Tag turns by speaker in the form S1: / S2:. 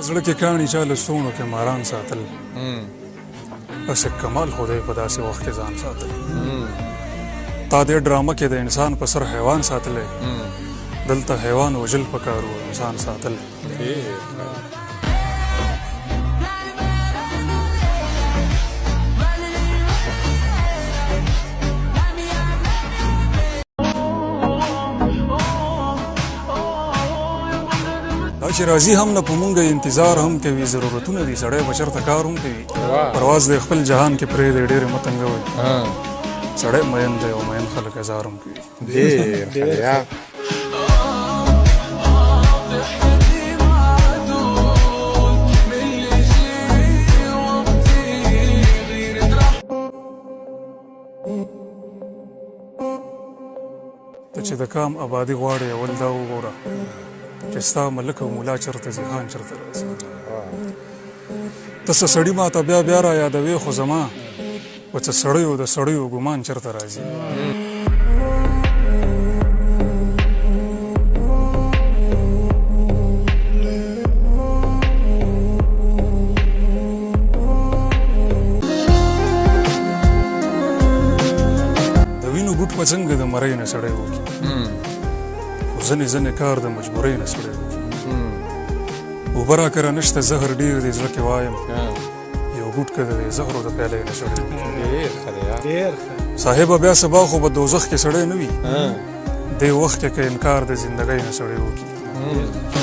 S1: زړه کې کاڼي چا له ستونو کې ماران ساتل اسې کمال خدای په داسې وخت کې ځان ساتل تا دې ډرامه کې د انسان په سر حیوان ساتلی دلته حیوان وژل پکار و انسان ساتل دا چې راځي هم نه په مونږ انتظار هم کوي ضرورتونه دي سړی به چېرته کار هم کوي پرواز دی خپل جهان کې پرېږدی ډېرې مه تنګوئ سړی مین دی او مین خلک هزار هم کوي ته چې د کام آبادي غواړې اول دا وګوره چې ستا ملک او ملا چېرته ځي خان چېرته راځي ته څه سړي ما ته بیا بیا را یادوې خو زما و څه سړیو د سړیو ګمان چېرته راځي د وینو ګوټ په څنګه د مرۍ نه سړی وکړي ځنې ځنې کار د مجبورۍ نه سړی وکړي اوبه راکره نشته زهر ډېر دی زړه کې وایم یو ګوټ که د زهرو د پیالۍ نه سړی وکړي صاحبه بیا سبا خو به دوزخ کې سړی نه وي دې وخت کې که انکار د زندګۍ نه سړی وکړي